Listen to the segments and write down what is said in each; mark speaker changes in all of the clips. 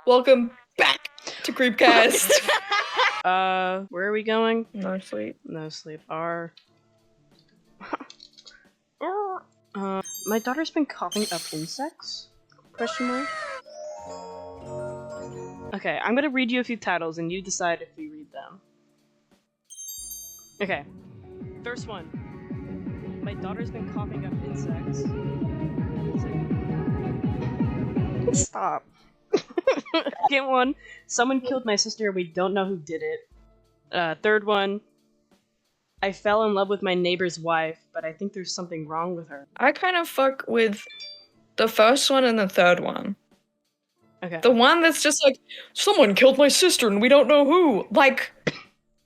Speaker 1: Welcome back to Creepcast.
Speaker 2: Where are we going?
Speaker 1: No sleep.
Speaker 2: No sleep. My daughter's been coughing up insects? Question mark. Okay, I'm gonna read you a few titles and you decide if we read them. Okay. First one. My daughter's been coughing up insects. Stop. Second one. Someone killed my sister. We don't know who did it. Third one. I fell in love with my neighbor's wife, but I think there's something wrong with her.
Speaker 1: I kind of fuck with the first one and the third one.
Speaker 2: Okay.
Speaker 1: The one that's just like, someone killed my sister and we don't know who. Like,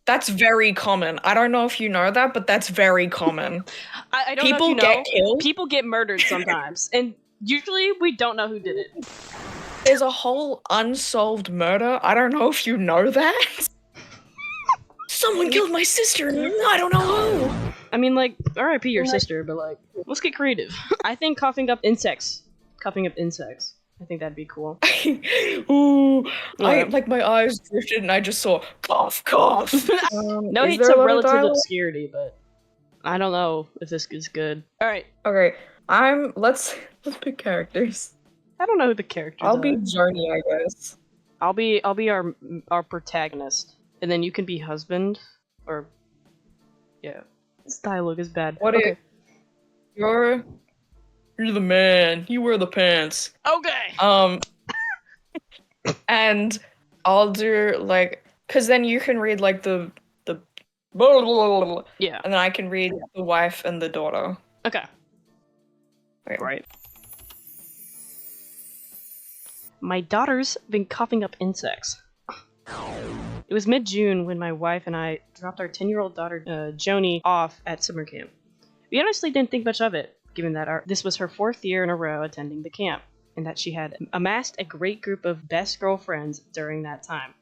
Speaker 1: that's very common. I don't know if you know that, but that's very common.
Speaker 2: I don't
Speaker 1: People
Speaker 2: know if you
Speaker 1: get
Speaker 2: know.
Speaker 1: killed.
Speaker 2: People get murdered sometimes, and usually we don't know who did it.
Speaker 1: There's a whole unsolved murder. I don't know if you know that. Someone killed my sister and I don't know who.
Speaker 2: I mean, like, R.I.P. your sister, but like, let's get creative. I think coughing up insects. I think that'd be cool.
Speaker 1: Ooh,
Speaker 2: Yeah.
Speaker 1: like my eyes drifted and I just saw cough, cough.
Speaker 2: No
Speaker 1: is
Speaker 2: hate
Speaker 1: there
Speaker 2: to
Speaker 1: a lot of
Speaker 2: relative
Speaker 1: dialogue?
Speaker 2: obscurity, but I don't know if this is good. All right,
Speaker 1: Okay, let's pick characters.
Speaker 2: I don't know who the characters
Speaker 1: I'll
Speaker 2: are.
Speaker 1: be Journey, I guess.
Speaker 2: I'll be our protagonist, and then you can be husband, or yeah. This dialogue is bad.
Speaker 1: What
Speaker 2: okay.
Speaker 1: if you're the man, you wear the pants.
Speaker 2: Okay.
Speaker 1: And I'll do like, cause then you can read like the blah, blah, blah, blah, blah,
Speaker 2: Yeah.
Speaker 1: and then I can read the wife and the daughter.
Speaker 2: Okay.
Speaker 1: Okay.
Speaker 2: Right. My daughter's been coughing up insects. It was mid-June when my wife and I dropped our 10-year-old daughter, Joni, off at summer camp. We honestly didn't think much of it, given that this was her 4th year in a row attending the camp, and that she had amassed a great group of best girlfriends during that time.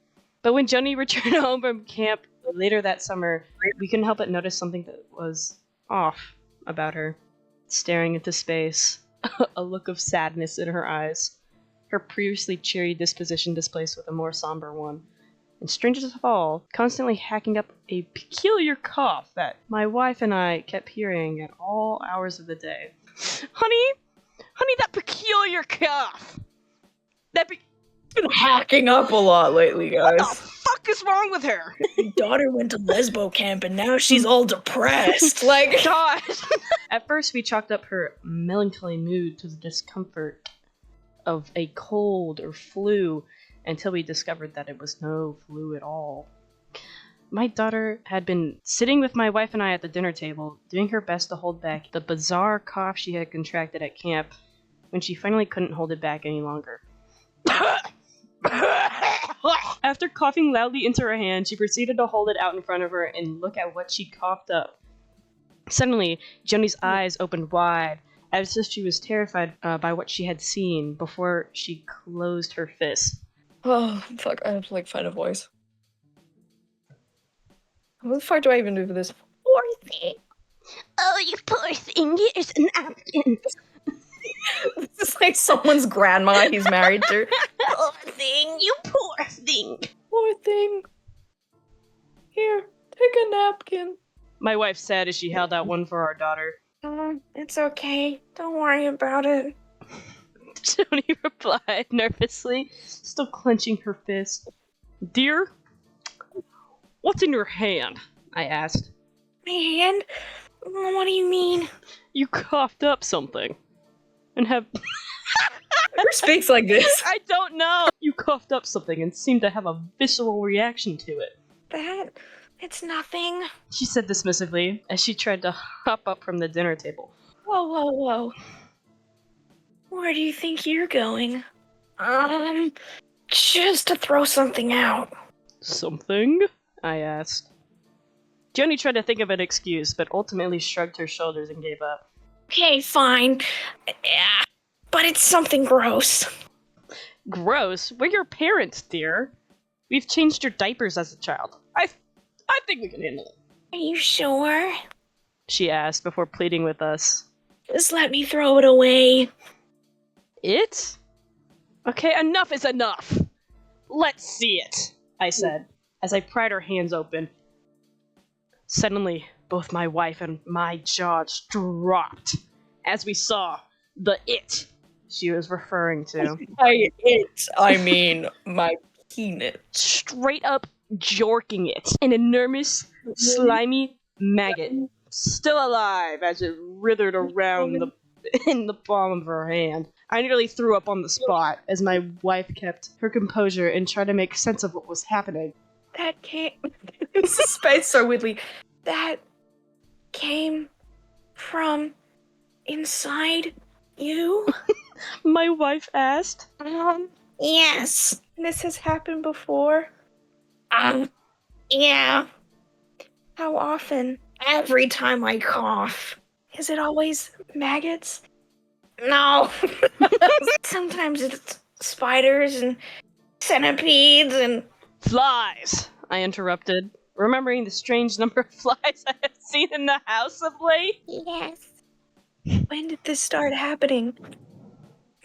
Speaker 2: But when Joni returned home from camp later that summer, we couldn't help but notice something that was off about her. Staring into space, a look of sadness in her eyes, her previously cheery disposition displaced with a more somber one, and strangest of all, constantly hacking up a peculiar cough that my wife and I kept hearing at all hours of the day. Honey, that peculiar cough!
Speaker 1: Been hacking up a lot lately, guys.
Speaker 2: What the fuck is wrong with her?
Speaker 1: My daughter went to lesbo camp and now she's all depressed. Like,
Speaker 2: Gosh! At first, we chalked up her melancholy mood to the discomfort of a cold or flu, until we discovered that it was no flu at all. My daughter had been sitting with my wife and I at the dinner table, doing her best to hold back the bizarre cough she had contracted at camp, when she finally couldn't hold it back any longer. After coughing loudly into her hand, she proceeded to hold it out in front of her and look at what she coughed up. Suddenly, Joni's eyes opened wide, as if she was terrified by what she had seen, before she closed her fist.
Speaker 1: oh fuck, I have to like find a voice. What the fuck do I even do for this? Poor thing.
Speaker 2: Oh, you poor thing, here's an napkin.
Speaker 1: This is like someone's grandma he's married to.
Speaker 2: Poor thing, you poor thing.
Speaker 1: Poor thing. Here, take a napkin.
Speaker 2: My wife said as she held out one for our daughter.
Speaker 1: It's okay. Don't worry about it.
Speaker 2: Joni replied nervously, still clenching her fist. Dear, what's in your hand? I asked.
Speaker 1: My hand? What do you mean?
Speaker 2: You coughed up something. And have...
Speaker 1: Who speaks like this?
Speaker 2: I don't know! You coughed up something and seemed to have a visceral reaction to it.
Speaker 1: It's nothing.
Speaker 2: She said dismissively, as she tried to hop up from the dinner table.
Speaker 1: Whoa. Where do you think you're going? Just to throw something out.
Speaker 2: Something? I asked. Joni tried to think of an excuse, but ultimately shrugged her shoulders and gave up.
Speaker 1: Okay, fine. Yeah, but it's something gross.
Speaker 2: Gross? We're your parents, dear. We've changed your diapers as a child. I think we can handle it.
Speaker 1: Are you sure?
Speaker 2: She asked before pleading with us.
Speaker 1: Just let me throw it away.
Speaker 2: It? Okay, enough is enough! Let's see it, I said, as I pried her hands open. Suddenly, both my wife and my jaws dropped as we saw the it she was referring to.
Speaker 1: I mean my penis.
Speaker 2: Straight up jorking it. An enormous, slimy maggot, still alive as it writhed around in the palm of her hand. I nearly threw up on the spot as my wife kept her composure and tried to make sense of what was happening.
Speaker 1: That came. This is spaced so weirdly. That came from inside you?
Speaker 2: My wife asked.
Speaker 1: Yes. This has happened before? Yeah. How often? Every time I cough. Is it always maggots? No. Sometimes it's spiders and centipedes and...
Speaker 2: Flies, I interrupted, remembering the strange number of flies I had seen in the house of late.
Speaker 1: Yes. When did this start happening?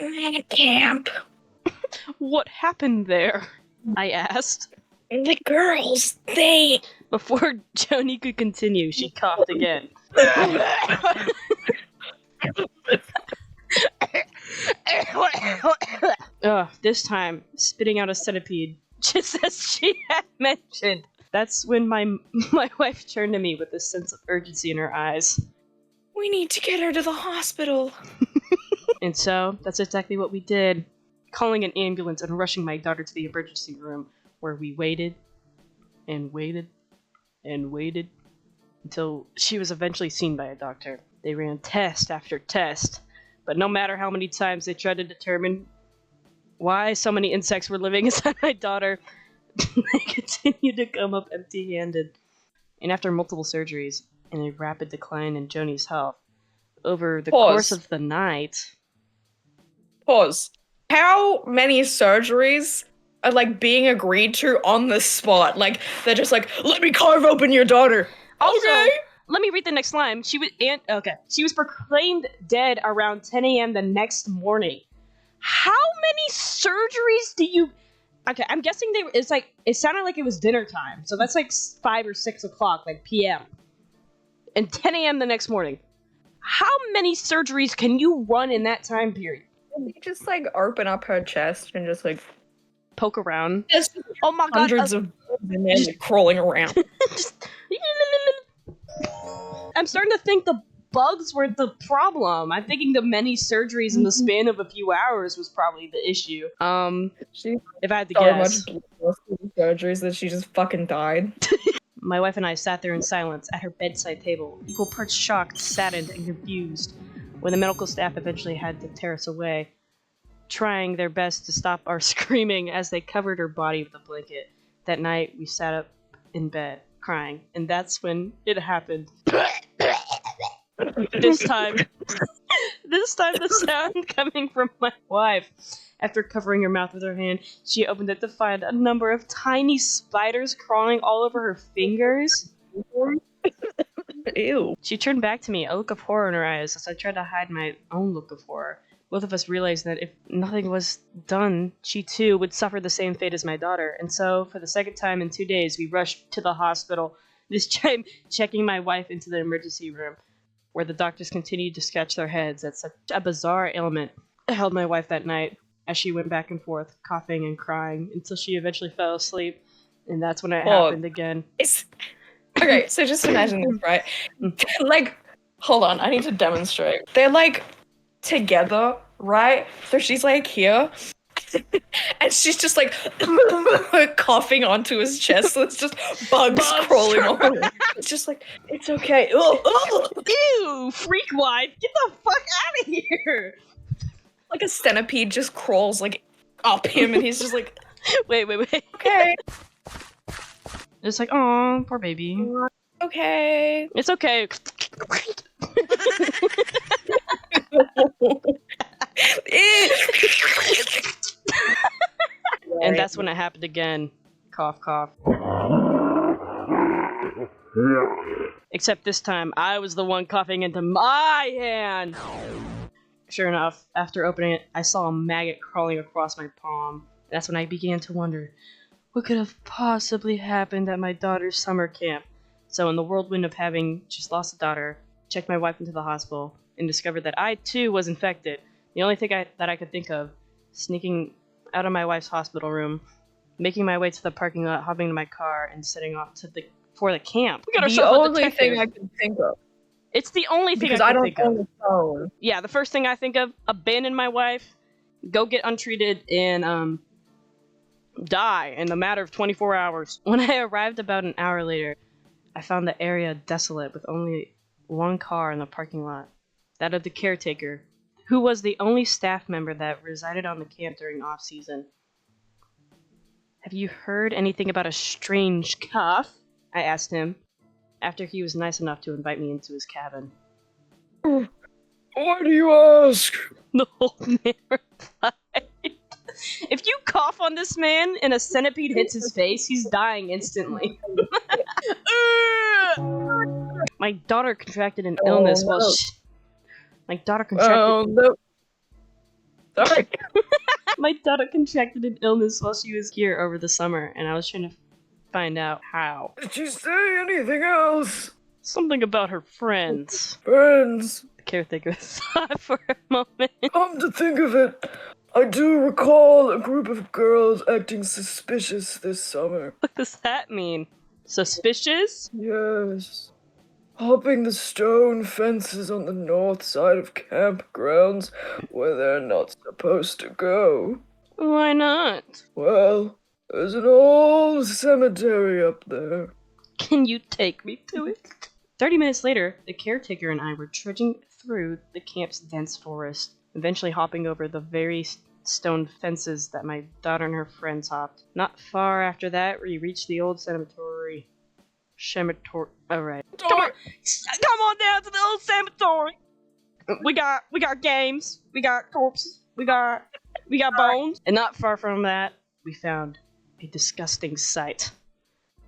Speaker 1: At camp.
Speaker 2: What happened there? I asked.
Speaker 1: The girls, they...
Speaker 2: Before Joni could continue, she coughed again. This time, spitting out a centipede, just as she had mentioned. That's when my wife turned to me with a sense of urgency in her eyes.
Speaker 1: We need to get her to the hospital.
Speaker 2: And so, that's exactly what we did. Calling an ambulance and rushing my daughter to the emergency room, where we waited, and waited, and waited, until she was eventually seen by a doctor. They ran test after test, but no matter how many times they tried to determine why so many insects were living inside my daughter, they continued to come up empty-handed. And after multiple surgeries and a rapid decline in Joni's health, over the course of the night...
Speaker 1: Pause. How many surgeries are, like, being agreed to on the spot? Like, they're just like, let me carve open your daughter.
Speaker 2: Also,
Speaker 1: okay.
Speaker 2: Let me read the next line. She was proclaimed dead around 10 a.m. the next morning. How many surgeries do you... Okay, I'm guessing it sounded like it was dinner time. So that's like 5 or 6 o'clock, like p.m. And 10 a.m. the next morning. How many surgeries can you run in that time period?
Speaker 1: You just, like, open up her chest and just, like...
Speaker 2: Poke around.
Speaker 1: Just
Speaker 2: Oh my god.
Speaker 1: Hundreds of men crawling around.
Speaker 2: I'm starting to think the bugs were the problem. I'm thinking the many surgeries in the span of a few hours was probably the issue. If I had to guess.
Speaker 1: So much surgeries that she just fucking died.
Speaker 2: My wife and I sat there in silence at her bedside table, equal parts shocked, saddened, and confused, when the medical staff eventually had to tear us away, trying their best to stop our screaming as they covered her body with a blanket. That night, we sat up in bed, crying, and that's when it happened. This time the sound coming from my wife. After covering her mouth with her hand, she opened it to find a number of tiny spiders crawling all over her fingers.
Speaker 1: Ew.
Speaker 2: She turned back to me, a look of horror in her eyes, as I tried to hide my own look of horror. Both of us realized that if nothing was done, she too would suffer the same fate as my daughter. And so, for the second time in 2 days, we rushed to the hospital, this time checking my wife into the emergency room, where the doctors continued to scratch their heads at such a bizarre ailment. I held my wife that night, as she went back and forth, coughing and crying, until she eventually fell asleep. And that's when it happened again.
Speaker 1: Okay, so just imagine this, right? Like, hold on, I need to demonstrate. They're, like, together, right? So she's, like, here. And she's just, like, coughing onto his chest. So it's just bugs crawling on him. It's just like, it's okay.
Speaker 2: Ew, freak wife, get the fuck out of here!
Speaker 1: Like a centipede just crawls, like, up him, and he's just like...
Speaker 2: Wait.
Speaker 1: Okay.
Speaker 2: It's like, oh, poor baby.
Speaker 1: Okay.
Speaker 2: It's okay. And that's when it happened again. Cough, cough. Except this time, I was the one coughing into my hand. Sure enough, after opening it, I saw a maggot crawling across my palm. That's when I began to wonder, what could have possibly happened at my daughter's summer camp? So in the whirlwind of having just lost a daughter, checked my wife into the hospital, and discovered that I too was infected, the only thing that I could think of, sneaking out of my wife's hospital room, making my way to the parking lot, hopping into my car, and setting off for the camp. We got
Speaker 1: The
Speaker 2: ourselves a
Speaker 1: only
Speaker 2: detective.
Speaker 1: thing I can think of.
Speaker 2: It's the only thing
Speaker 1: Because
Speaker 2: I
Speaker 1: I
Speaker 2: can
Speaker 1: don't
Speaker 2: think
Speaker 1: own
Speaker 2: of.
Speaker 1: the phone.
Speaker 2: Yeah, the first thing I think of, abandon my wife, go get untreated, and die in the matter of 24 hours. When I arrived about an hour later, I found the area desolate with only one car in the parking lot, that of the caretaker, who was the only staff member that resided on the camp during off-season. Have you heard anything about a strange cough? I asked him, after he was nice enough to invite me into his cabin.
Speaker 1: Why do you ask?
Speaker 2: The old man replied, if you cough on this man and a centipede hits his face, he's dying instantly. My daughter contracted an illness while she... My daughter contracted...
Speaker 1: Oh, no. Sorry.
Speaker 2: My daughter contracted an illness while she was here over the summer, and I was trying to find out how.
Speaker 1: Did you say anything else?
Speaker 2: Something about her friends.
Speaker 1: Friends.
Speaker 2: The caretaker thought for a moment.
Speaker 1: Come to think of it, I do recall a group of girls acting suspicious this summer.
Speaker 2: What does that mean? Suspicious?
Speaker 1: Yes. Hopping the stone fences on the north side of campgrounds where they're not supposed to go.
Speaker 2: Why not?
Speaker 1: Well, there's an old cemetery up there.
Speaker 2: Can you take me to it? 30 minutes later, the caretaker and I were trudging through the camp's dense forest, eventually hopping over the very stone fences that my daughter and her friends hopped. Not far after that, we reached the old cemetery. Alright. Come on down to the old cemetery! We got games, we got corpses, we got bones. And not far from that, we found a disgusting sight.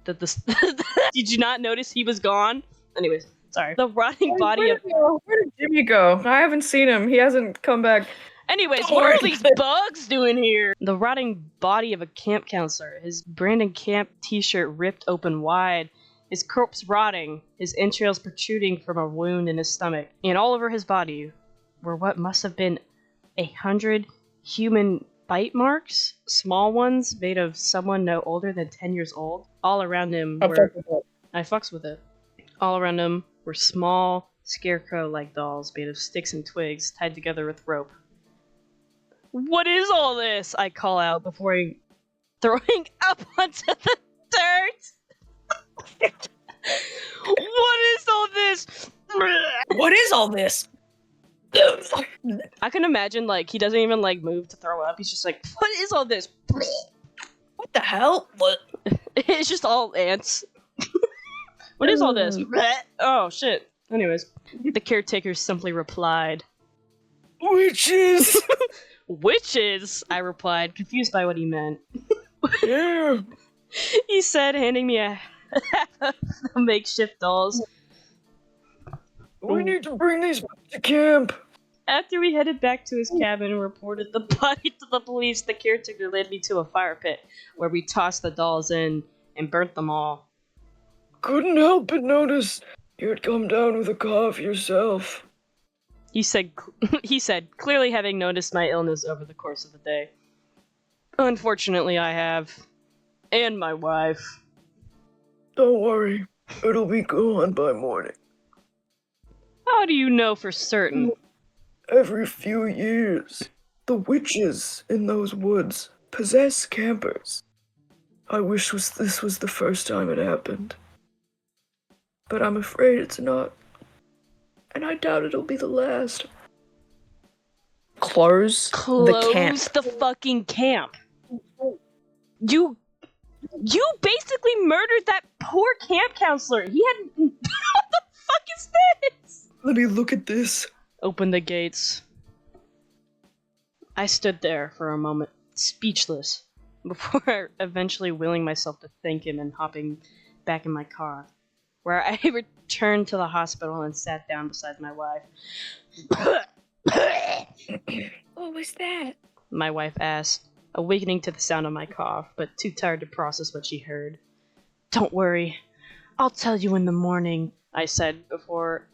Speaker 2: Did you not notice he was gone? Anyways, sorry. The rotting body of...
Speaker 1: Where did Jimmy go? I haven't seen him. He hasn't come back.
Speaker 2: Anyways, what are these bugs doing here? The rotting body of a camp counselor, his Brandon Camp t-shirt ripped open wide, his corpse rotting, his entrails protruding from a wound in his stomach, and all over his body were what must have been 100 human bite marks, small ones made of someone no older than 10 years old. All around him were... I fucks with it. All around him were small, scarecrow-like dolls made of sticks and twigs tied together with rope. What is all this? I call out before throwing up onto the dirt. What is all this?
Speaker 1: What is all this?
Speaker 2: I can imagine, like, he doesn't even, like, move to throw up. He's just like, what is all this?
Speaker 1: What the hell? What?
Speaker 2: It's just all ants. What is all this? Oh, shit. Anyways, the caretaker simply replied,
Speaker 1: Witches!
Speaker 2: Witches? I replied, confused by what he meant.
Speaker 1: Yeah.
Speaker 2: He said, handing me a makeshift dolls.
Speaker 1: We need to bring these back to camp.
Speaker 2: After we headed back to his cabin and reported the body to the police, the caretaker led me to a fire pit, where we tossed the dolls in and burnt them all.
Speaker 1: Couldn't help but notice you had come down with a cough yourself.
Speaker 2: He said, clearly having noticed my illness over the course of the day. Unfortunately, I have. And my wife.
Speaker 1: Don't worry, it'll be gone by morning.
Speaker 2: How do you know for certain?
Speaker 1: Every few years, the witches in those woods possess campers. I wish this was the first time it happened. But I'm afraid it's not. And I doubt it'll be the last. Close the camp.
Speaker 2: The fucking camp. You basically murdered that poor camp counselor. He had... What the fuck is this?
Speaker 1: Let me look at this.
Speaker 2: Open the gates. I stood there for a moment, speechless, before eventually willing myself to thank him and hopping back in my car, where I returned to the hospital and sat down beside my wife.
Speaker 1: What was that?
Speaker 2: My wife asked. awakening to the sound of my cough, but too tired to process what she heard. "Don't worry, I'll tell you in the morning," I said before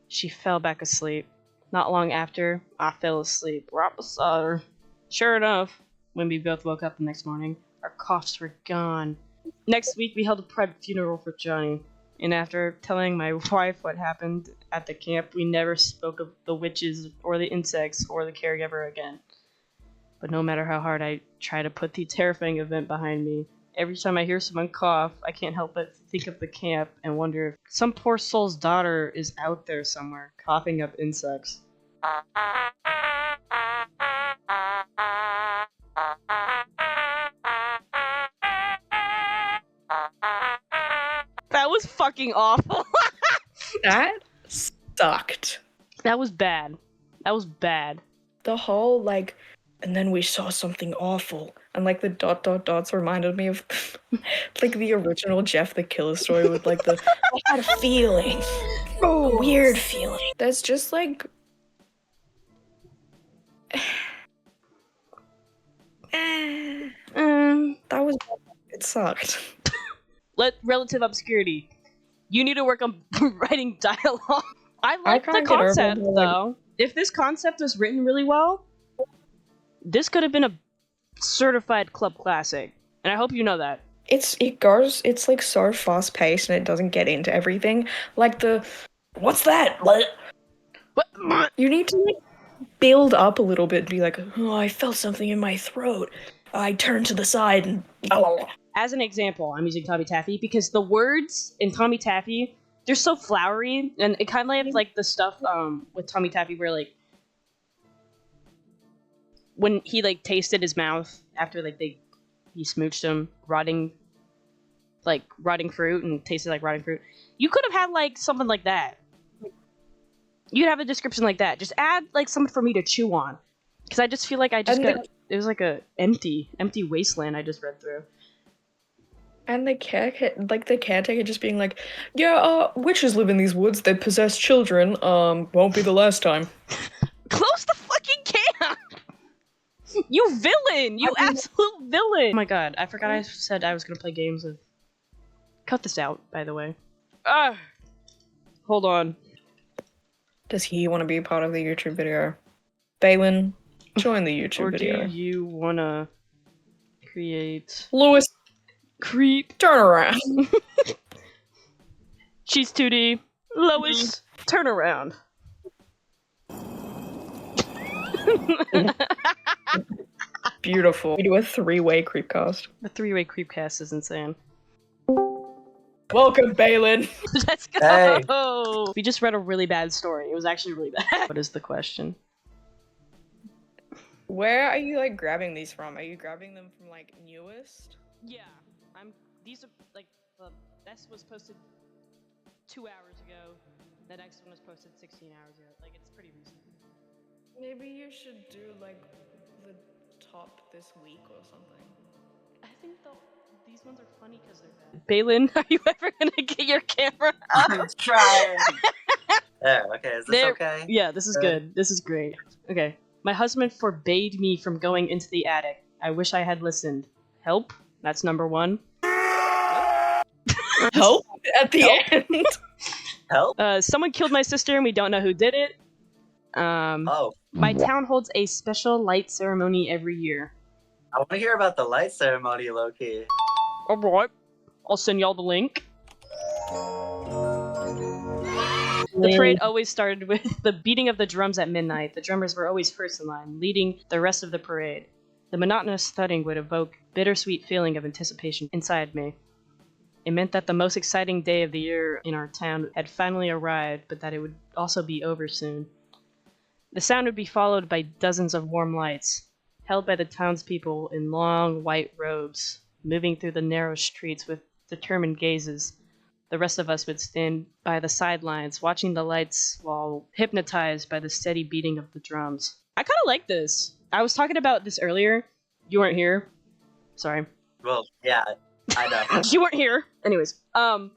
Speaker 2: she fell back asleep. Not long after, I fell asleep right beside her. Sure enough, when we both woke up the next morning, our coughs were gone. Next week, we held a private funeral for Johnny, and after telling my wife what happened at the camp, we never spoke of the witches or the insects or the caregiver again. But no matter how hard I try to put the terrifying event behind me, every time I hear someone cough, I can't help but think of the camp and wonder if some poor soul's daughter is out there somewhere, coughing up insects. That was fucking awful.
Speaker 1: That sucked.
Speaker 2: That was bad. That was bad.
Speaker 1: The whole, like, and then we saw something awful. And, like, the ... dots reminded me of, like, the original Jeff the Killer story with, like, the, I had a feeling. A weird feeling. There's just, like... that was... It sucked.
Speaker 2: Relative obscurity. You need to work on writing dialogue. I like the
Speaker 1: can't get over
Speaker 2: concept,
Speaker 1: the, like-
Speaker 2: though. If this concept was written really well, this could have been a certified club classic. And I hope you know that.
Speaker 1: It's like so fast paced and it doesn't get into everything. Like the, what's that? What? You need to like build up a little bit and be like, oh, I felt something in my throat. I turned to the side and
Speaker 2: As an example, I'm using Tommy Taffy because the words in Tommy Taffy, they're so flowery, and it kind of like the stuff with Tommy Taffy where like when he like tasted his mouth after like he smooched him, rotting fruit and tasted like rotting fruit. You could have had like something like that. You'd have a description like that. Just add like something for me to chew on, because I just feel like it was like a empty wasteland I just read through.
Speaker 1: And the caretaker just being like, yeah, witches live in these woods, they possess children, won't be the last time.
Speaker 2: Close the fucking camp! You villain! You absolute villain! Oh my god, I forgot I said I was gonna play games with... Cut this out, by the way. Hold on.
Speaker 1: Does he want to be a part of the YouTube video? Balin, join the YouTube video.
Speaker 2: Or do you wanna create...
Speaker 1: Lewis,
Speaker 2: creep.
Speaker 1: turn around.
Speaker 2: She's 2D. Lois, turn around.
Speaker 1: Beautiful. We do a 3-way creepcast.
Speaker 2: The 3-way creepcast is insane.
Speaker 1: Welcome, Balin.
Speaker 2: Let's go. Hey. We just read a really bad story. It was actually really bad. What is the question?
Speaker 1: Where are you like grabbing these from? Are you grabbing them from like newest?
Speaker 2: Yeah, these are like this was posted 2 hours ago. The next one was posted 16 hours ago. Like it's pretty recent.
Speaker 1: Maybe you should do like the top this week or something.
Speaker 2: I think these ones are funny because they're bad. Balin, are you ever gonna get your camera up?
Speaker 3: I'm trying. There, okay, is this okay?
Speaker 2: Yeah, this is good. This is great. Okay. My husband forbade me from going into the attic. I wish I had listened. Help? That's number 1.
Speaker 1: Help? At the end?
Speaker 3: Help?
Speaker 2: Someone killed my sister and we don't know who did it. My town holds a special light ceremony every year.
Speaker 3: I want to hear about the light ceremony, Loki.
Speaker 2: Alright. I'll send y'all the link. The parade always started with the beating of the drums at midnight. The drummers were always first in line, leading the rest of the parade. The monotonous thudding would evoke a bittersweet feeling of anticipation inside me. It meant that the most exciting day of the year in our town had finally arrived, but that it would also be over soon. The sound would be followed by dozens of warm lights, held by the townspeople in long white robes, moving through the narrow streets with determined gazes. The rest of us would stand by the sidelines, watching the lights while hypnotized by the steady beating of the drums. I kind of like this. I was talking about this earlier. You weren't here. Sorry.
Speaker 3: Well, yeah, I know.
Speaker 2: You weren't here. Anyways, I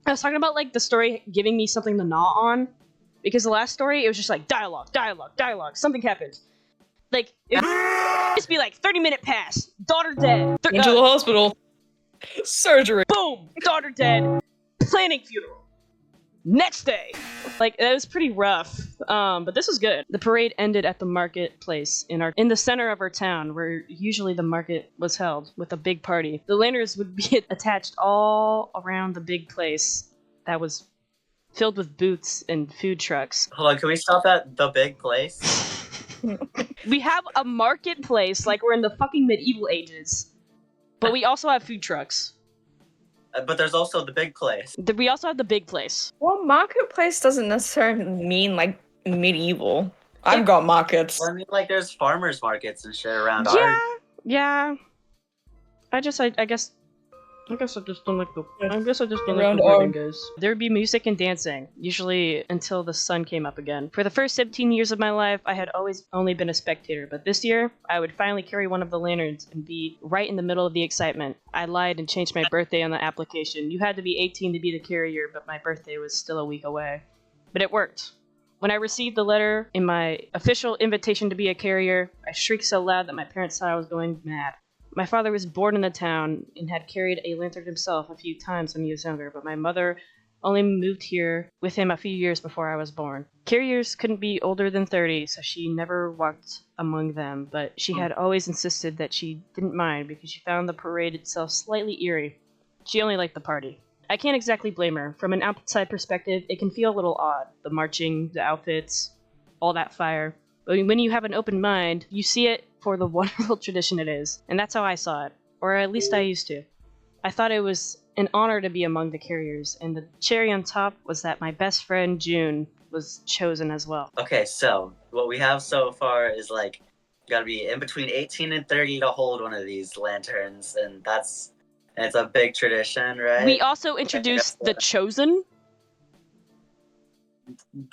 Speaker 2: was talking about like the story giving me something to gnaw on, because the last story it was just like dialogue. Something happened. Like, it would just be like 30-minute pass, daughter dead.
Speaker 1: Went to the hospital. Surgery.
Speaker 2: Boom, daughter dead. Planning funeral. Next day. Like, it was pretty rough, but this was good. The parade ended at the marketplace in the center of our town, where usually the market was held, with a big party. The lanterns would be attached all around the big place that was filled with booths and food trucks.
Speaker 3: Hold on, can we stop at the big place?
Speaker 2: We have a marketplace like we're in the fucking medieval ages, but we also have food trucks.
Speaker 3: But there's also the big place.
Speaker 2: We also have the big place.
Speaker 1: Well, marketplace doesn't necessarily mean like medieval. I've got markets.
Speaker 3: Well, I mean, like, there's farmers markets and shit around
Speaker 2: Yeah. I guess I just don't like the. I guess I just don't
Speaker 1: Around
Speaker 2: like the
Speaker 1: our-
Speaker 2: wording goes. There would be music and dancing, usually until the sun came up again. For the first 17 years of my life, I had always only been a spectator, but this year, I would finally carry one of the lanterns and be right in the middle of the excitement. I lied and changed my birthday on the application. You had to be 18 to be the carrier, but my birthday was still a week away. But it worked. When I received the letter in my official invitation to be a carrier, I shrieked so loud that my parents thought I was going mad. My father was born in the town and had carried a lantern himself a few times when he was younger, but my mother only moved here with him a few years before I was born. Carriers couldn't be older than 30, so she never walked among them, but she had always insisted that she didn't mind because she found the parade itself slightly eerie. She only liked the party. I can't exactly blame her. From an outside perspective, it can feel a little odd. The marching, the outfits, all that fire. But when you have an open mind, you see it for the wonderful tradition it is. And that's how I saw it. Or at least I used to. I thought it was an honor to be among the carriers, and the cherry on top was that my best friend, June, was chosen as well.
Speaker 3: Okay, so what we have so far is like, you gotta be in between 18 and 30 to hold one of these lanterns, and it's a big tradition, right?
Speaker 2: We also introduced the Chosen.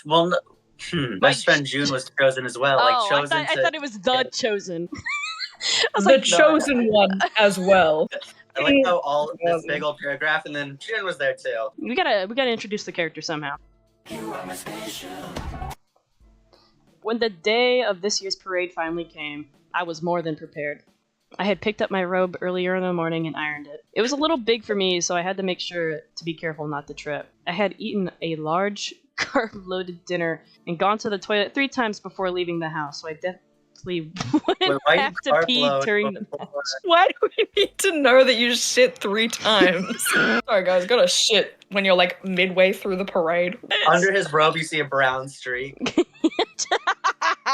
Speaker 3: Well, no, best friend June was chosen as well. Like, chosen
Speaker 2: I thought it was the Chosen. I was
Speaker 1: The
Speaker 2: like,
Speaker 1: chosen one as well.
Speaker 3: I like how all of this big old paragraph, and then June was there too.
Speaker 2: we gotta introduce the character somehow. When the day of this year's parade finally came, I was more than prepared. I had picked up my robe earlier in the morning and ironed it. It was a little big for me, so I had to make sure to be careful not to trip. I had eaten a large, carb-loaded dinner and gone to the toilet 3 times before leaving the house, so I definitely wouldn't
Speaker 3: why you
Speaker 2: have to pee
Speaker 3: carb-load
Speaker 2: during the
Speaker 3: before?
Speaker 2: match.
Speaker 1: Why do we need to know that you shit 3 times? Sorry guys, gotta shit when you're like midway through the parade.
Speaker 3: Under his robe, you see a brown streak.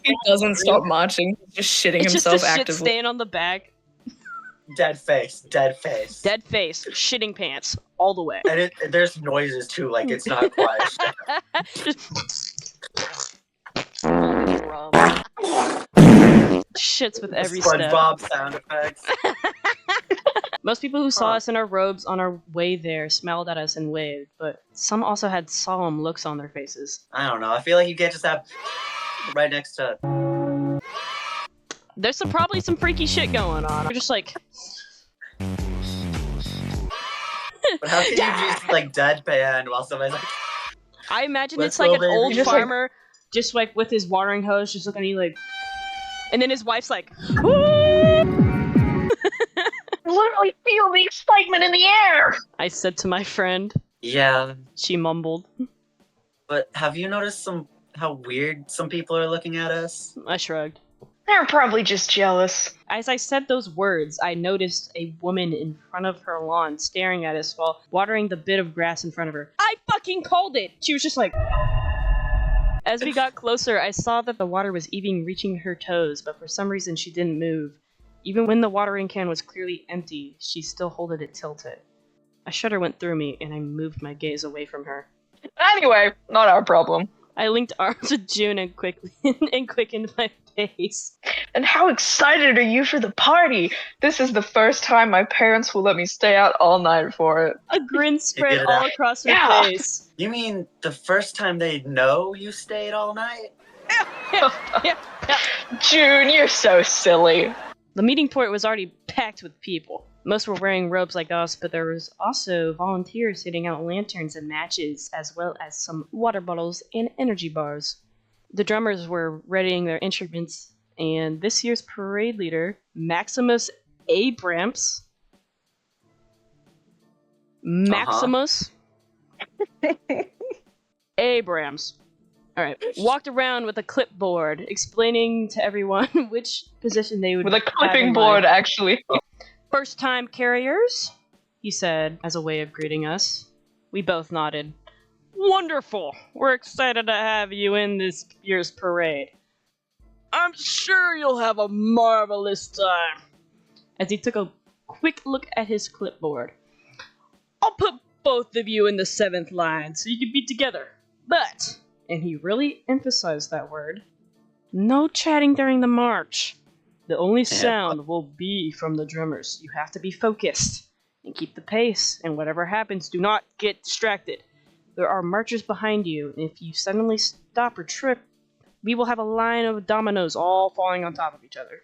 Speaker 1: He doesn't stop marching, he's just shitting
Speaker 2: It's just
Speaker 1: himself
Speaker 2: a shit
Speaker 1: actively.
Speaker 2: stain on the back.
Speaker 3: Dead face, dead face.
Speaker 2: Dead face, shitting pants, all the way.
Speaker 3: And there's noises too, like it's not quiet.
Speaker 2: Shits with every step.
Speaker 3: SpongeBob sound effects.
Speaker 2: Most people who saw us in our robes on our way there smiled at us and waved, but some also had solemn looks on their faces.
Speaker 3: I don't know. I feel like you can't just have right next to.
Speaker 2: There's probably some freaky shit going on. We're just like,
Speaker 3: But how can you just like deadpan while somebody's like?
Speaker 2: I imagine
Speaker 3: Let's
Speaker 2: it's like
Speaker 3: go,
Speaker 2: an
Speaker 3: baby.
Speaker 2: old
Speaker 1: Just like-
Speaker 2: farmer, just like with his watering hose, just looking at you like, and then his wife's like, "Woo!"
Speaker 1: Literally feel the excitement in the air!
Speaker 2: I said to my friend.
Speaker 3: Yeah,
Speaker 2: She mumbled.
Speaker 3: but have you noticed how weird some people are looking at us?
Speaker 2: I shrugged.
Speaker 4: They're probably just jealous.
Speaker 2: As I said those words, I noticed a woman in front of her lawn staring at us while watering the bit of grass in front of her. I fucking called it! She was just like... As we got closer, I saw that the water was even reaching her toes, but for some reason she didn't move. Even when the watering can was clearly empty, she still holded it tilted. A shudder went through me, and I moved my gaze away from her.
Speaker 1: Anyway, not our problem.
Speaker 2: I linked arms with June and quickened my pace.
Speaker 4: And how excited are you for the party?
Speaker 1: This is the first time my parents will let me stay out all night for it.
Speaker 2: A grin spread
Speaker 3: it
Speaker 2: all
Speaker 3: out.
Speaker 2: across her
Speaker 4: Yeah.
Speaker 2: face.
Speaker 3: You mean the first time they know you stayed all night?
Speaker 1: June, you're so silly.
Speaker 2: The meeting point was already packed with people. Most were wearing robes like us, but there was also volunteers hitting out lanterns and matches, as well as some water bottles and energy bars. The drummers were readying their instruments And this year's parade leader, Maximus Abrams. Maximus Abrams. Alright, walked around with a clipboard explaining to everyone which position they would
Speaker 4: With a
Speaker 2: have
Speaker 4: clipping
Speaker 2: in
Speaker 4: board,
Speaker 2: life.
Speaker 4: actually.
Speaker 2: First time carriers, he said as a way of greeting us. We both nodded. Wonderful! We're excited to have you in this year's parade. I'm sure you'll have a marvelous time. As he took a quick look at his clipboard. I'll put both of you in the 7th line so you can be together. But, and he really emphasized that word, no chatting during the march. The only sound will be from the drummers. You have to be focused and keep the pace, and whatever happens, do not get distracted. There are marchers behind you, and if you suddenly stop or trip, we will have a line of dominoes all falling on top of each other.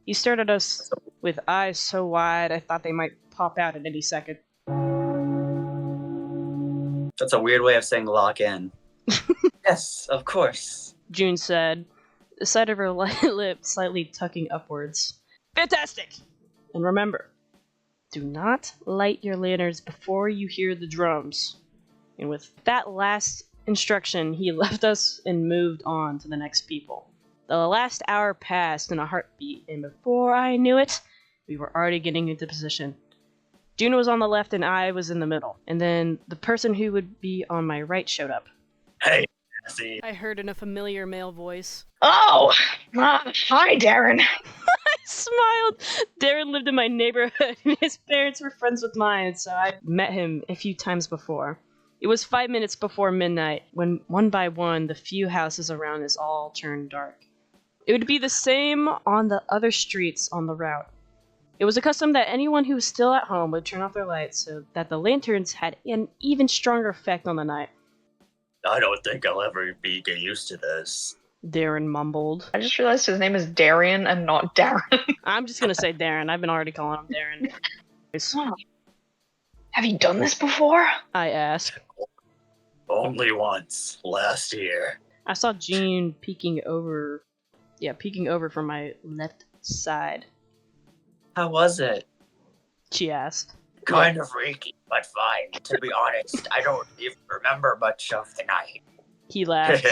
Speaker 2: He stared at us with eyes so wide I thought they might pop out at any second.
Speaker 3: That's a weird way of saying lock in. Yes, of course.
Speaker 2: June said, the side of her lip slightly tucking upwards. Fantastic! And remember, do not light your lanterns before you hear the drums. And with that last instruction, he left us and moved on to the next people. The last hour passed in a heartbeat, and before I knew it, we were already getting into position. June was on the left and I was in the middle, and then the person who would be on my right showed up.
Speaker 3: Hey, Cassie.
Speaker 2: I heard in a familiar male voice.
Speaker 4: Oh, hi, Darren.
Speaker 2: I smiled. Darren lived in my neighborhood, and his parents were friends with mine, so I met him a few times before. It was 5 minutes before midnight, when one by one the few houses around us all turned dark. It would be the same on the other streets on the route. It was a custom that anyone who was still at home would turn off their lights so that the lanterns had an even stronger effect on the night.
Speaker 3: I don't think I'll ever get used to this.
Speaker 2: Darren mumbled.
Speaker 4: I just realized his name is Darian and not Darren.
Speaker 2: I'm just gonna say Darren. I've been already calling him Darren.
Speaker 4: Have you done this before?
Speaker 2: I asked.
Speaker 3: Only once, last year.
Speaker 2: I saw Jean peeking over from my left side.
Speaker 3: How was it?
Speaker 2: She asked.
Speaker 3: Kind of freaky, but fine. To be honest, I don't even remember much of the night.
Speaker 2: He laughed.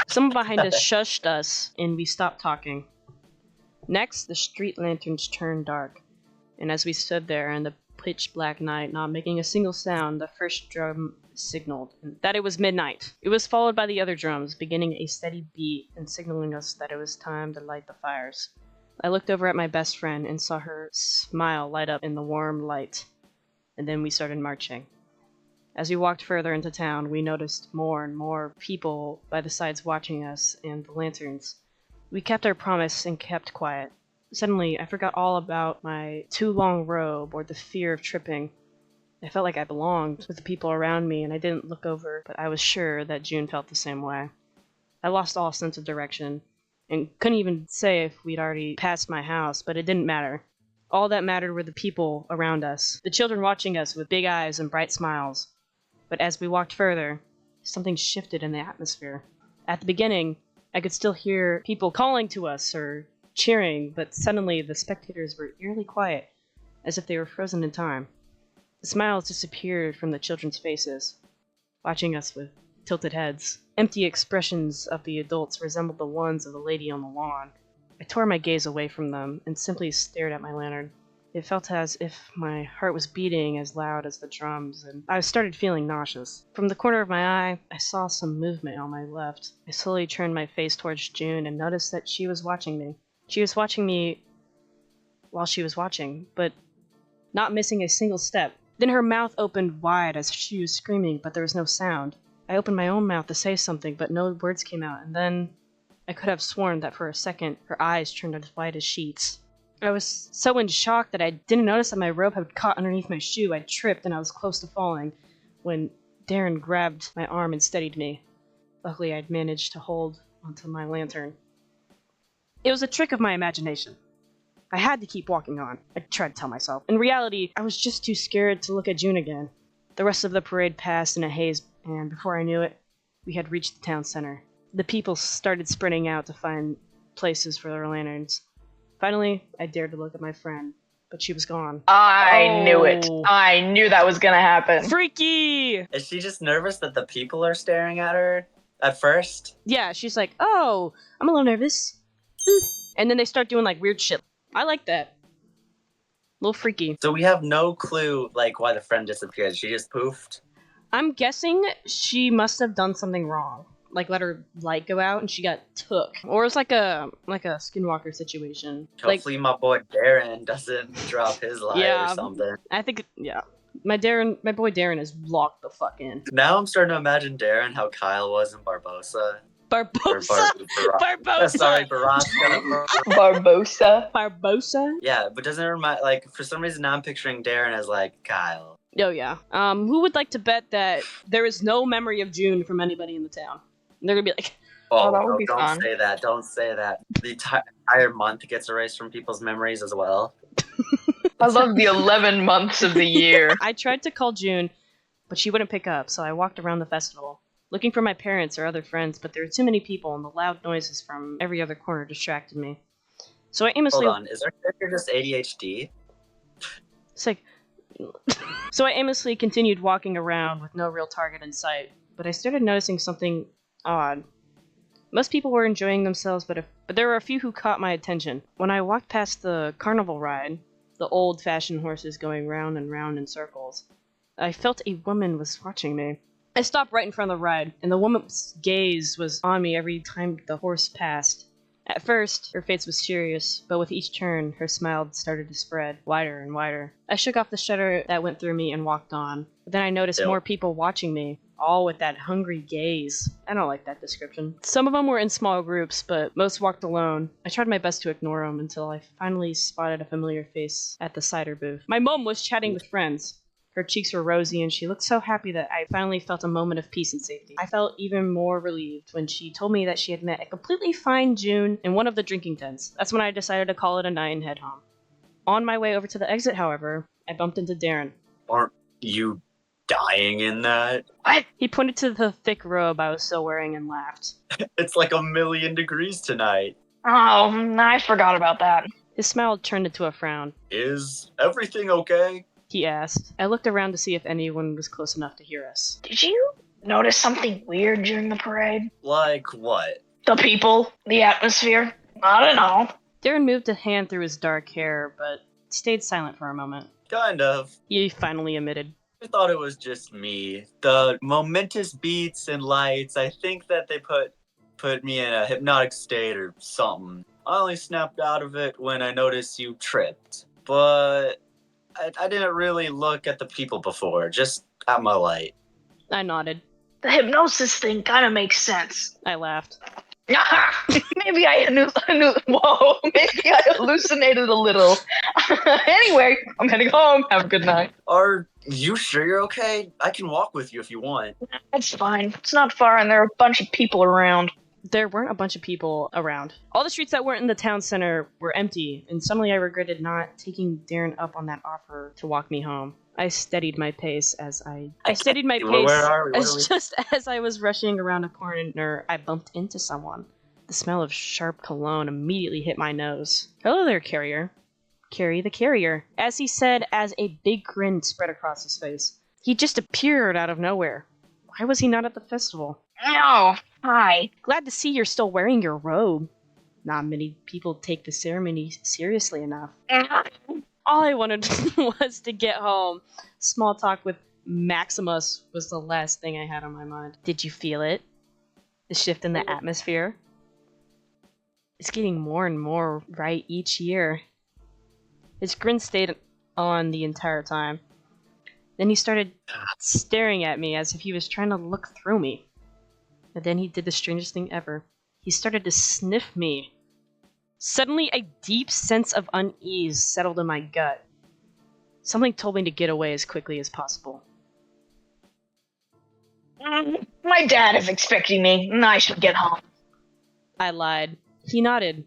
Speaker 2: Someone behind us shushed us, and we stopped talking. Next, the street lanterns turned dark, and as we stood there in the pitch black night, not making a single sound, the first drum signaled that it was midnight. It was followed by the other drums, beginning a steady beat and signaling us that it was time to light the fires. I looked over at my best friend and saw her smile light up in the warm light, and then we started marching. As we walked further into town, we noticed more and more people by the sides watching us and the lanterns. We kept our promise and kept quiet. Suddenly, I forgot all about my too long robe or the fear of tripping. I felt like I belonged with the people around me, and I didn't look over, but I was sure that June felt the same way. I lost all sense of direction, and couldn't even say if we'd already passed my house, but it didn't matter. All that mattered were the people around us, the children watching us with big eyes and bright smiles. But as we walked further, something shifted in the atmosphere. At the beginning, I could still hear people calling to us or cheering, but suddenly the spectators were eerily quiet, as if they were frozen in time. The smiles disappeared from the children's faces, watching us with tilted heads. Empty expressions of the adults resembled the ones of the lady on the lawn. I tore my gaze away from them and simply stared at my lantern. It felt as if my heart was beating as loud as the drums, and I started feeling nauseous. From the corner of my eye, I saw some movement on my left. I slowly turned my face towards June and noticed that she was watching me. She was watching me while she was watching, but not missing a single step. Then her mouth opened wide as she was screaming, but there was no sound. I opened my own mouth to say something, but no words came out, and then I could have sworn that for a second her eyes turned as white as sheets. I was so in shock that I didn't notice that my robe had caught underneath my shoe. I tripped and I was close to falling when Darren grabbed my arm and steadied me. Luckily, I'd managed to hold onto my lantern. It was a trick of my imagination. I had to keep walking on, I tried to tell myself. In reality, I was just too scared to look at June again. The rest of the parade passed in a haze, and before I knew it, we had reached the town center. The people started sprinting out to find places for their lanterns. Finally, I dared to look at my friend, but she was gone.
Speaker 4: I knew it.
Speaker 2: Oh.
Speaker 4: I knew that was gonna happen.
Speaker 2: Freaky!
Speaker 3: Is she just nervous that the people are staring at her at first?
Speaker 2: Yeah, she's like, oh, I'm a little nervous. And then they start doing like weird shit. I like that. A little freaky.
Speaker 3: So we have no clue like why the friend disappeared. She just poofed.
Speaker 2: I'm guessing she must have done something wrong. Like let her light go out and she got took. Or it's like a skinwalker situation.
Speaker 3: Hopefully my boy Darren doesn't drop his light
Speaker 2: Yeah.
Speaker 3: or something.
Speaker 2: I think my boy Darren is locked the fuck in.
Speaker 3: Now I'm starting to imagine Darren how Kyle was in Barbosa.
Speaker 2: Barbosa! Barbosa!
Speaker 3: Sorry, Barbosa.
Speaker 4: Barbosa.
Speaker 2: Barbosa?
Speaker 3: Yeah, but doesn't it remind, like, for some reason now I'm picturing Darren as, like, Kyle.
Speaker 2: Oh yeah. Who would like to bet that there is no memory of June from anybody in the town? And they're gonna be like,
Speaker 4: Oh, that would be
Speaker 3: don't
Speaker 4: fun.
Speaker 3: say that. Don't say that. The entire month gets erased from people's memories as well.
Speaker 4: I love the 11 months of the year.
Speaker 2: I tried to call June, but she wouldn't pick up, so I walked around the festival, looking for my parents or other friends, but there were too many people and the loud noises from every other corner distracted me. So I aimlessly...
Speaker 3: Hold on, is our character just ADHD?
Speaker 2: It's like... So I aimlessly continued walking around with no real target in sight, but I started noticing something odd. Most people were enjoying themselves, but there were a few who caught my attention. When I walked past the carnival ride, the old-fashioned horses going round and round in circles, I felt a woman was watching me. I stopped right in front of the ride, and the woman's gaze was on me every time the horse passed. At first, her face was serious, but with each turn, her smile started to spread wider and wider. I shook off the shudder that went through me and walked on. But then I noticed more people watching me, all with that hungry gaze. I don't like that description. Some of them were in small groups, but most walked alone. I tried my best to ignore them until I finally spotted a familiar face at the cider booth. My mom was chatting with friends. Her cheeks were rosy, and she looked so happy that I finally felt a moment of peace and safety. I felt even more relieved when she told me that she had met a completely fine June in one of the drinking tents. That's when I decided to call it a night and head home. On my way over to the exit, however, I bumped into Darren.
Speaker 3: Aren't you dying in that?
Speaker 4: What?
Speaker 2: He pointed to the thick robe I was still wearing and laughed.
Speaker 3: It's like 1,000,000 degrees tonight.
Speaker 4: Oh, I forgot about that.
Speaker 2: His smile turned into a frown.
Speaker 3: Is everything okay?
Speaker 2: He asked. I looked around to see if anyone was close enough to hear us.
Speaker 4: Did you notice something weird during the parade?
Speaker 3: Like what?
Speaker 4: The people, the atmosphere. I don't know.
Speaker 2: Darren moved a hand through his dark hair, but stayed silent for a moment.
Speaker 3: Kind of.
Speaker 2: He finally admitted.
Speaker 3: I thought it was just me. The momentous beats and lights, I think that they put me in a hypnotic state or something. I only snapped out of it when I noticed you tripped. But I didn't really look at the people before, just at my light.
Speaker 2: I nodded.
Speaker 4: The hypnosis thing kind of makes sense.
Speaker 2: I laughed.
Speaker 4: Maybe I hallucinated a little. Anyway, I'm heading home. Have a good night.
Speaker 3: Are you sure you're okay? I can walk with you if you want.
Speaker 4: That's fine. It's not far, and there are a bunch of people around.
Speaker 2: There weren't a bunch of people around. All the streets that weren't in the town center were empty, and suddenly I regretted not taking Darren up on that offer to walk me home. I steadied my pace as just as I was rushing around a corner, I bumped into someone. The smell of sharp cologne immediately hit my nose. Hello there, carrier. Carry the carrier, as he said as a big grin spread across his face. He just appeared out of nowhere. Why was he not at the festival?
Speaker 4: Oh, hi.
Speaker 2: Glad to see you're still wearing your robe. Not many people take the ceremony seriously enough. All I wanted was to get home. Small talk with Maximus was the last thing I had on my mind. Did you feel it? The shift in the atmosphere? It's getting more and more right each year. His grin stayed on the entire time. Then he started staring at me as if he was trying to look through me. And then he did the strangest thing ever. He started to sniff me. Suddenly, a deep sense of unease settled in my gut. Something told me to get away as quickly as possible.
Speaker 4: My dad is expecting me, and I should get home.
Speaker 2: I lied. He nodded.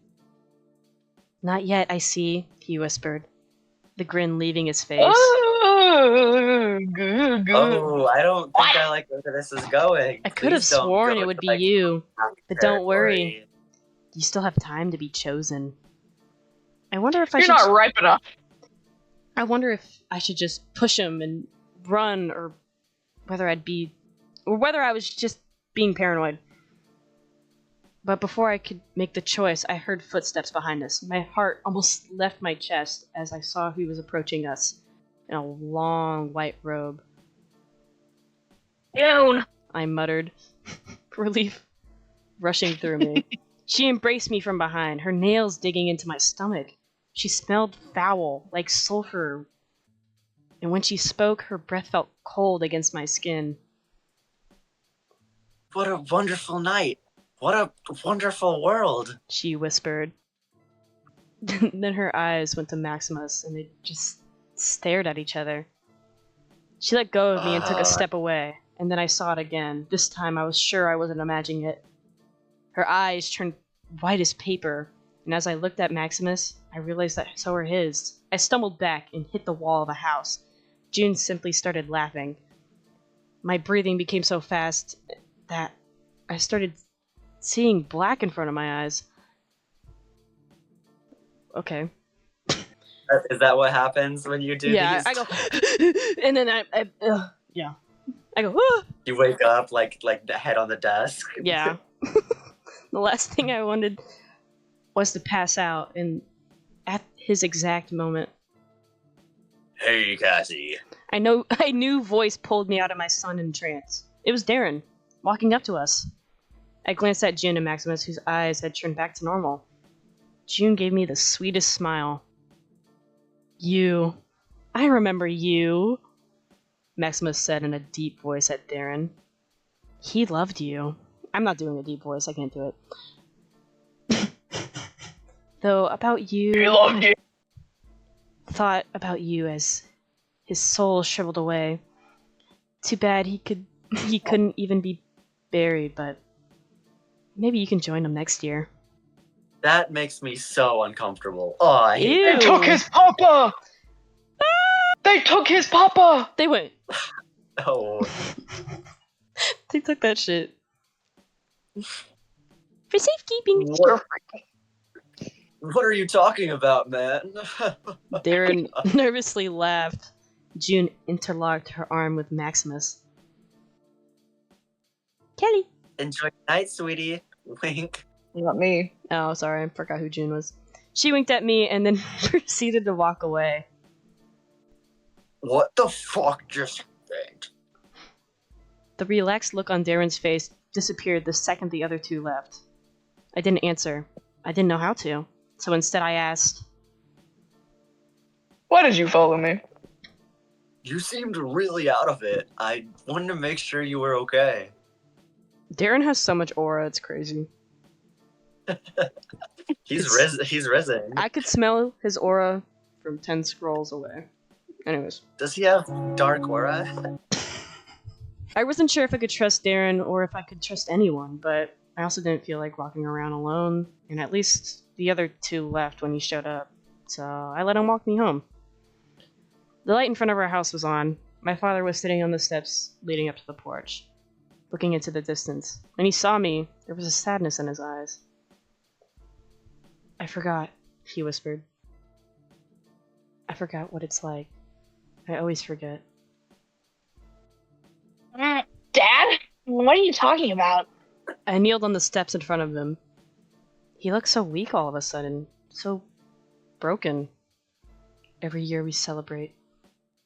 Speaker 2: Not yet, I see, he whispered, the grin leaving his face.
Speaker 4: Oh, good.
Speaker 3: Oh, I don't think I like where this is going.
Speaker 2: I could have
Speaker 3: Please don't
Speaker 2: sworn
Speaker 3: go
Speaker 2: it would
Speaker 3: to,
Speaker 2: be
Speaker 3: like,
Speaker 2: you, but don't worry. You still have time to be chosen. I wonder if
Speaker 4: You're not ripe enough.
Speaker 2: I wonder if I should just push him and run, or whether I was just being paranoid. But before I could make the choice, I heard footsteps behind us. My heart almost left my chest as I saw who was approaching us in a long white robe.
Speaker 4: June.
Speaker 2: I muttered, relief rushing through me. She embraced me from behind, her nails digging into my stomach. She smelled foul, like sulfur, and when she spoke, her breath felt cold against my skin.
Speaker 3: What a wonderful night. What a wonderful world.
Speaker 2: She whispered. Then her eyes went to Maximus, and they just stared at each other. She let go of me and took a step away, and then I saw it again. This time I was sure I wasn't imagining it. Her eyes turned white as paper, and as I looked at Maximus, I realized that so were his. I stumbled back and hit the wall of the house. June simply started laughing. My breathing became so fast that I started seeing black in front of my eyes. Okay.
Speaker 3: Is that what happens when you do
Speaker 2: Yeah,
Speaker 3: these?
Speaker 2: I go, and then yeah. I go,
Speaker 3: You wake up like the head on the desk.
Speaker 2: yeah. The last thing I wanted was to pass out, and at his exact moment,
Speaker 3: Hey, Cassie.
Speaker 2: I knew voice pulled me out of my sudden trance. It was Darren, walking up to us. I glanced at June and Maximus, whose eyes had turned back to normal. June gave me the sweetest smile. You. I remember you, Maximus said in a deep voice at Darren. He loved you. I'm not doing a deep voice, I can't do it. Though about you...
Speaker 4: He loved you.
Speaker 2: Thought about you as his soul shriveled away. Too bad he couldn't even be buried, but maybe you can join him next year.
Speaker 3: That makes me so uncomfortable. Oh, I hate
Speaker 2: Ew.
Speaker 4: They took his papa. They took his papa.
Speaker 2: They went.
Speaker 3: that. Oh,
Speaker 2: They took that shit. For safekeeping.
Speaker 3: what are you talking about, man?
Speaker 2: Darren nervously laughed. June interlocked her arm with Maximus. Kelly.
Speaker 3: Enjoy your night, sweetie. Wink.
Speaker 4: Not me.
Speaker 2: Oh, sorry, I forgot who June was. She winked at me and then proceeded to walk away.
Speaker 3: What the fuck just happened?
Speaker 2: The relaxed look on Darren's face disappeared the second the other two left. I didn't answer. I didn't know how to. So instead I asked,
Speaker 4: Why did you follow me?
Speaker 3: You seemed really out of it. I wanted to make sure you were okay.
Speaker 2: Darren has so much aura, it's crazy.
Speaker 3: He's risen.
Speaker 2: I could smell his aura from 10 scrolls away. Anyways.
Speaker 3: Does he have dark aura?
Speaker 2: I wasn't sure if I could trust Darren or if I could trust anyone, but I also didn't feel like walking around alone, and at least the other two left when he showed up, so I let him walk me home. The light in front of our house was on. My father was sitting on the steps leading up to the porch, looking into the distance. When he saw me, there was a sadness in his eyes. I forgot, he whispered. I forgot what it's like. I always forget.
Speaker 5: Dad? What are you talking about?
Speaker 2: I kneeled on the steps in front of him. He looked so weak all of a sudden, so broken. Every year we celebrate,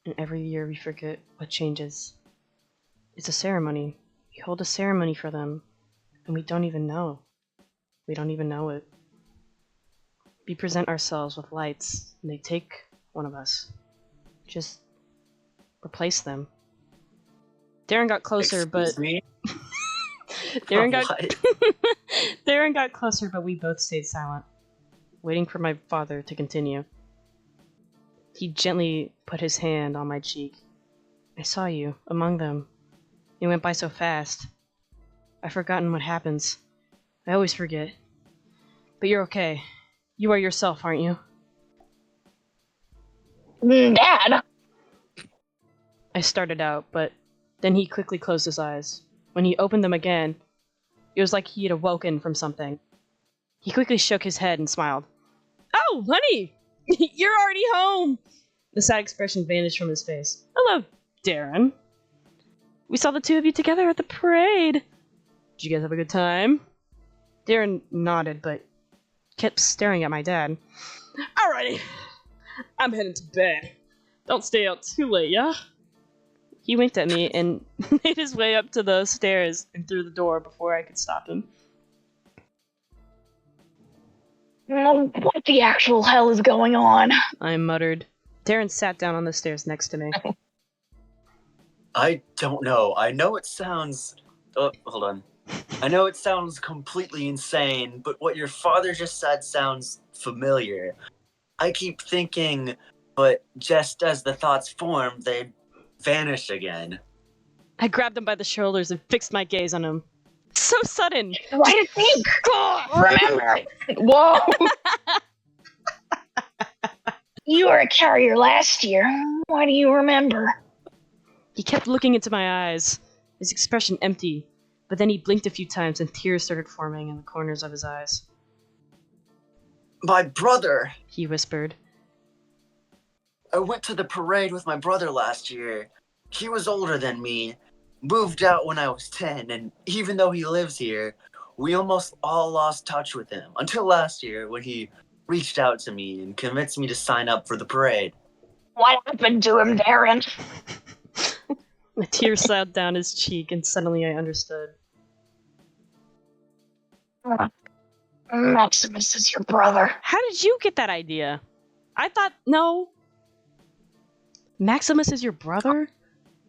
Speaker 2: and every year we forget what changes. It's a ceremony. We hold a ceremony for them, and we don't even know. We don't even know it. We present ourselves with lights, and they take one of us. Just replace them. Darren got closer,
Speaker 3: Excuse me?
Speaker 2: Darren got
Speaker 3: What?
Speaker 2: Darren got closer, but we both stayed silent, waiting for my father to continue. He gently put his hand on my cheek. I saw you among them. It went by so fast. I've forgotten what happens. I always forget. But you're okay. You are yourself, aren't you?
Speaker 5: Dad?
Speaker 2: I started out, but then he quickly closed his eyes. When he opened them again, it was like he had awoken from something. He quickly shook his head and smiled. Oh, honey! You're already home! The sad expression vanished from his face. Hello, Darren. We saw the two of you together at the parade. Did you guys have a good time? Darren nodded, but kept staring at my dad. Alrighty. I'm heading to bed. Don't stay out too late, yeah? He winked at me and made his way up to the stairs and through the door before I could stop him.
Speaker 5: What the actual hell is going on?
Speaker 2: I muttered. Darren sat down on the stairs next to me.
Speaker 3: I don't know. I know it sounds... Oh, hold on. I know it sounds completely insane, but what your father just said sounds familiar. I keep thinking, but just as the thoughts form, they vanish again.
Speaker 2: I grabbed him by the shoulders and fixed my gaze on him. So sudden!
Speaker 5: Try to think. Remember.
Speaker 4: Whoa!
Speaker 5: You were a carrier last year. Why do you remember?
Speaker 2: He kept looking into my eyes, his expression empty, but then he blinked a few times and tears started forming in the corners of his eyes.
Speaker 3: My brother!
Speaker 2: He whispered.
Speaker 3: I went to the parade with my brother last year. He was older than me, moved out when I was 10, and even though he lives here, we almost all lost touch with him until last year when he reached out to me and convinced me to sign up for the parade.
Speaker 5: What happened to him, Darren?
Speaker 2: A tear slid down his cheek, and suddenly I understood.
Speaker 5: Maximus is your brother.
Speaker 2: How did you get that idea? I thought, no. Maximus is your brother?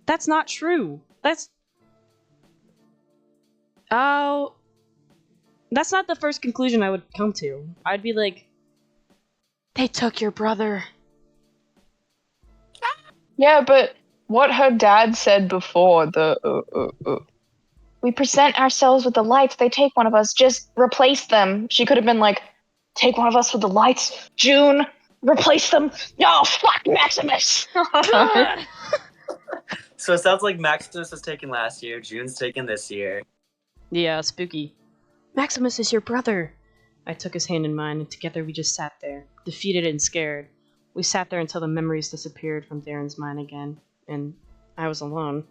Speaker 2: That's not true. Oh. That's not the first conclusion I would come to. I'd be like, they took your brother.
Speaker 4: Yeah, but what her dad said before,
Speaker 5: We present ourselves with the lights. They take one of us. Just replace them. She could have been like, take one of us with the lights. June, replace them. No, fuck Maximus.
Speaker 3: So it sounds like Maximus was taken last year, June's taken this year.
Speaker 2: Yeah, spooky. Maximus is your brother. I took his hand in mine, and together we just sat there, defeated and scared. We sat there until the memories disappeared from Darren's mind again, and I was alone.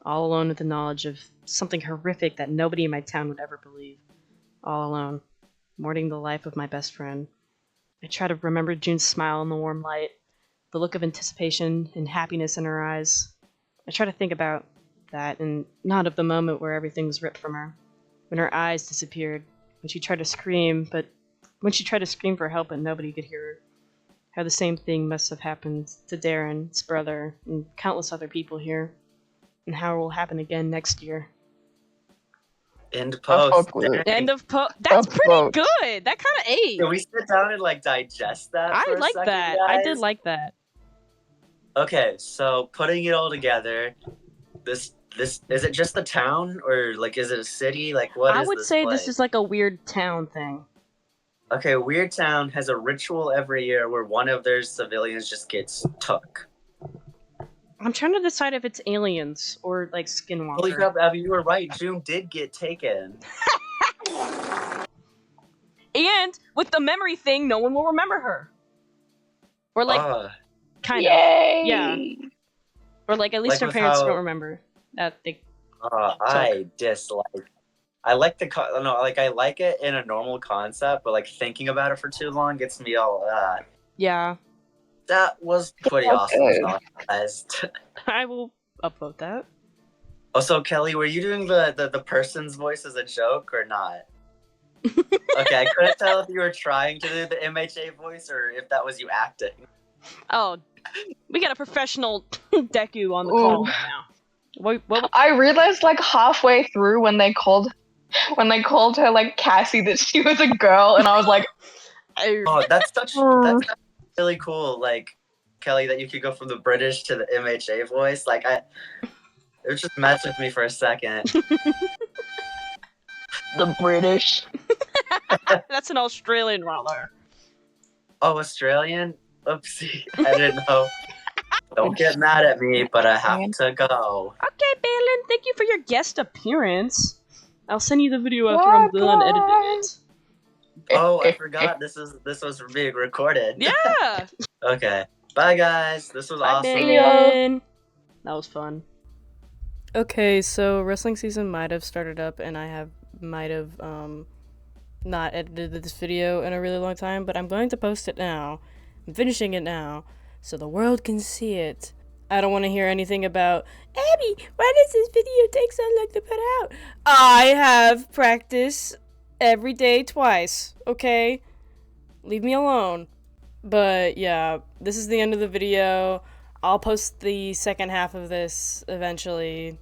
Speaker 2: All alone with the knowledge of something horrific that nobody in my town would ever believe. All alone, mourning the life of my best friend. I try to remember June's smile in the warm light, the look of anticipation and happiness in her eyes. I try to think about that, and not of the moment where everything was ripped from her. When her eyes disappeared, when she tried to scream for help but nobody could hear her. How the same thing must have happened to Darren, his brother, and countless other people here. And how it will happen again next year.
Speaker 3: End post.
Speaker 2: End of post. That's pretty good. That kind of ate.
Speaker 3: Can we sit down and digest that?
Speaker 2: I like that.
Speaker 3: Guys?
Speaker 2: I did like that.
Speaker 3: Okay, so putting it all together, this is it just the town or is it a city? What is
Speaker 2: I would
Speaker 3: this
Speaker 2: say
Speaker 3: place?
Speaker 2: this is like a weird town thing.
Speaker 3: Okay, Weird Town has a ritual every year where one of their civilians just gets took.
Speaker 2: I'm trying to decide if it's aliens or Skinwalker.
Speaker 3: Holy crap, Abby, you were right. June did get taken.
Speaker 2: And with the memory thing, no one will remember her. Or kind
Speaker 5: Yay!
Speaker 2: of. Yeah. Or at least her parents don't remember that they.
Speaker 3: I dislike. I like I like it in a normal concept, but thinking about it for too long gets me all.
Speaker 2: Yeah.
Speaker 3: That was pretty awesome, guys.
Speaker 2: I will upvote that.
Speaker 3: Also, Kelly, were you doing the person's voice as a joke or not? Okay, I couldn't tell if you were trying to do the MHA voice or if that was you acting.
Speaker 2: Oh, we got a professional Deku on the call right now. What?
Speaker 4: I realized halfway through when they called her Cassie that she was a girl, and I was like,
Speaker 3: oh, that's really cool. Kelly, that you could go from the British to the MHA voice. It just messed with me for a second.
Speaker 5: The British.
Speaker 2: That's an Australian rather.
Speaker 3: Oh, Australian? Oopsie, I didn't know. Don't get mad at me, but I have to go.
Speaker 2: Okay, Balin, thank you for your guest appearance. I'll send you the video after I'm done editing it.
Speaker 3: Oh, I forgot. This was being recorded.
Speaker 2: Yeah.
Speaker 3: Okay. Bye, guys. This was
Speaker 2: Bye,
Speaker 3: awesome.
Speaker 2: Ben. That was fun. Okay, so wrestling season might have started up, and I might have not edited this video in a really long time, but I'm going to post it now. I'm finishing it now, so the world can see it. I don't want to hear anything about, Abby, why does this video take so long to put out? I have practice every day twice, okay? Leave me alone. But yeah, this is the end of the video. I'll post the second half of this eventually.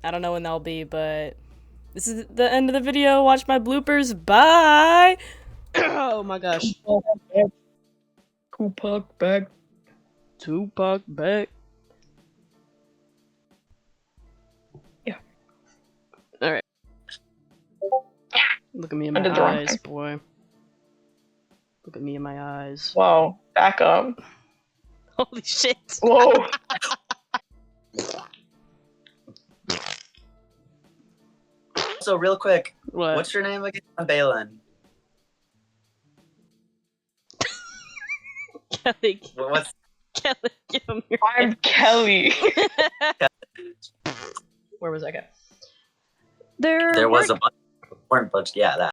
Speaker 2: I don't know when that'll be, but this is the end of the video. Watch my bloopers. Bye! Oh my gosh.
Speaker 1: Tupac back.
Speaker 2: Tupac back.
Speaker 1: Yeah.
Speaker 2: Alright. Look at me in
Speaker 4: I
Speaker 2: my
Speaker 4: did the wrong
Speaker 2: eyes,
Speaker 4: thing.
Speaker 2: boy. Look at me in my eyes.
Speaker 4: Whoa, back up.
Speaker 2: Holy shit.
Speaker 4: Whoa.
Speaker 3: So real quick,
Speaker 2: What?
Speaker 3: what's your name again? I'm Balin.
Speaker 2: Kelly.
Speaker 3: What's
Speaker 2: Kelly, give him your
Speaker 4: I'm Kelly.
Speaker 2: Where was I at?
Speaker 3: there was a bunch, weren't, but yeah, that.